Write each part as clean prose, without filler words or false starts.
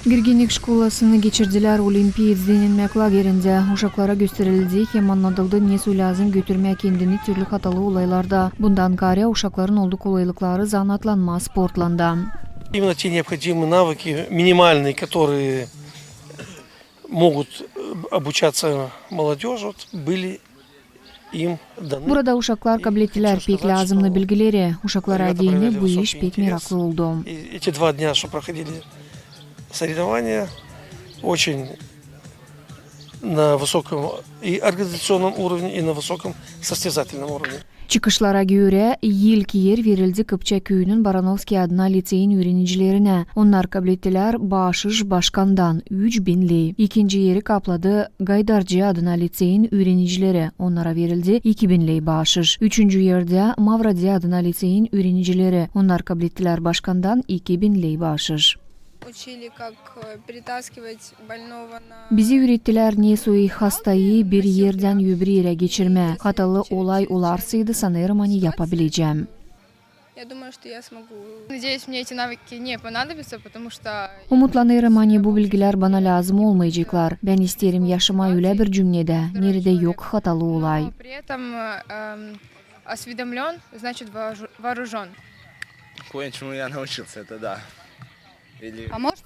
Girginlik школасыны geçirdiler Olimpiyat izlenilmek lagerinde. Uşaklara gösterildi hem anladıldı ne su lazım götürmeye kendini türlü hatalı olaylarda. Bundan gari uşakların olduk olaylıkları zanatlanma sportlanda. Именно те необходимые навыки, минимальные, которые могут обучаться молодежи, были им dаны. Burada uşaklar kabul ettiler pek lazımlı bilgileri. Uşaklara değini bu iş pek meraklı oldu. Эти 2 дня, что проходили соревнования, очень на высоком и организационном уровне, и на высоком состязательном уровне. Çıkışlara göre ilk yer verildi Kıpça köyünün Baranovski adına liseyin öğrencilerine. Onlar kabul ettiler Bağışış Başkan'dan 3000 lei. İkinci yeri kapladı Gaydarcı adına liseyin öğrencileri. Onlara verildi 2000 lei bağışış. Üçüncü yerde Mavradi adına liseyin öğrencileri. Onlar kabul ettiler Başkan'dan 2000 lei bağışış. Bizi öğrettiler ne soy hastayı bir yerden öbür yere geçirme. Hatalı olay olarsaydı sanırım hani yapabileceğim. Umutlanırım hani bu bilgiler bana lazım olmayacaklar. Ben isterim yaşama öyle bir cümlede. Nerede yok hatalı olay. Кое-чему я научился, это да.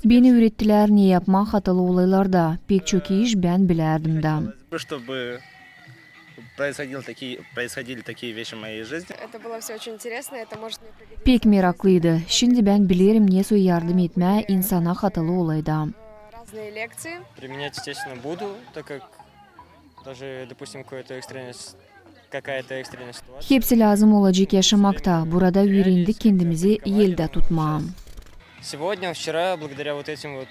Beni öğrettiler ne yapmak hatalı olaylarda. Pek çok iş ben bilerdim de. Чтобы происходили такие вещи в моей жизни. Это было все очень интересно, это может мне пригодиться. Pek meraklıydı. Şimdi ben bilirim ne soy yardım etme insana hatalı olayda. Разные лекции. Применять, естественно, буду, так как даже, допустим, какая-то экстренная ситуация. Hepsi lazım olacak yaşamakta. Burada öğrendik kendimizi elde tutma. Сегодня, вчера, благодаря вот этим вот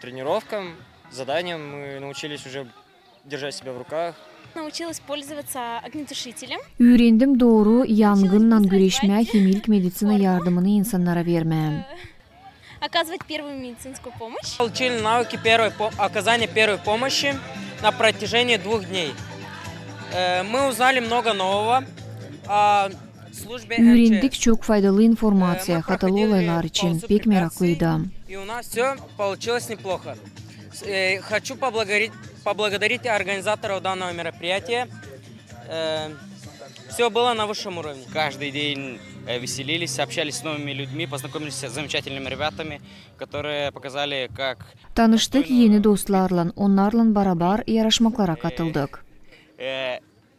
тренировкам, заданиям, мы научились уже держать себя в руках. Научилась пользоваться огнетушителем. Öğrendim doğru yangınla güreşme, hem ilk meditsina yardımını insanlara verme. Оказывать первую медицинскую помощь. Получили навыки оказания первой помощи на протяжении 2 дней. Мы узнали много нового о службе МЧС. Öğrendik çok faydalı informasiya hatalı olaylar için. Pek meraklıydım. И у нас все получилось неплохо. Хочу поблагодарить организаторов данного мероприятия. Все было на высшем уровне. Каждый день веселились, общались с новыми людьми, познакомились с замечательными ребятами, которые показали, как... Tanıştık yeni dostlarla, onlarla beraber yarışmalara katıldık.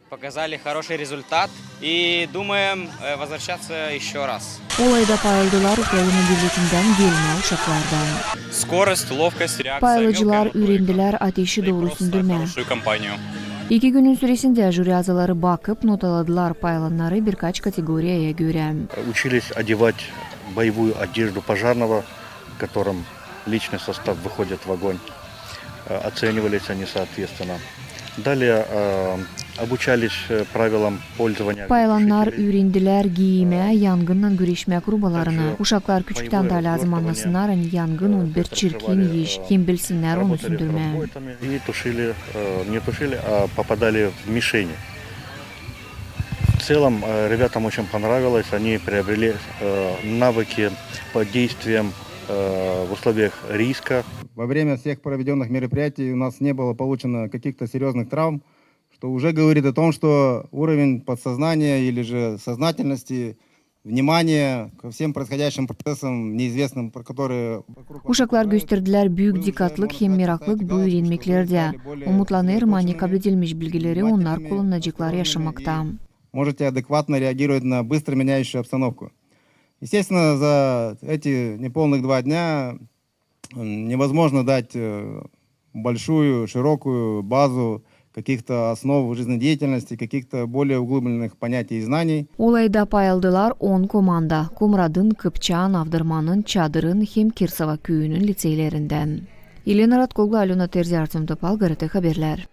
Показали хороший результат и думаем возвращаться еще раз. Olayda payıldılar Ukrayna devletinden gelme uşaklardan. Скорость, ловкость, реакция. Paylıcılar öğrendiler ateşi doğru sündürme. İki günün süresinde jüri azaları bakıp notaladılar paylanları birkaç kategoriyaya göre. Учились одевать боевую одежду пожарного, в котором личный состав выходит в огонь. Оценивались они соответственно. Далее обучались правилам пользования. Paylanlar öğrendiler giyime, yangınla güreşme grubalarını. Uşaklar küçükten de lazım anlasınlar, yangın on bir çirkin iş, hem bilsinler onu sündürme. И тушили, не тушили, а попадали в мишени. В целом ребятам очень понравилось, они приобрели навыки по действиям в условиях риска. Во время всех проведенных мероприятий у нас не было получено каких-то серьезных травм, что уже говорит о том, что уровень подсознания или же сознательности, внимания ко всем происходящим процессам, неизвестным, про которые... Uşaklar gösterdiler büyük dikkatlik hem meraklık bu öğrenmeklerde. Umutlanırım hani kabul edilmiş bilgileri onlar kullanacaklar yaşamakta. Можете адекватно реагировать на быстро меняющую обстановку. Естественно, за эти неполных 2 дня невозможно дать большую, широкую базу каких-то основ жизнедеятельности, каких-то более углубленных понятий и знаний. Olayda payıldılar 10 komanda. Kumrad'ın, Kıpçağ'ın, Avdırman'ın, Çadır'ın, hem Kirsava köyünün liseylerinden. Elena Radkolgu, Alona Terzi, Artem Topal, GRT Haberler.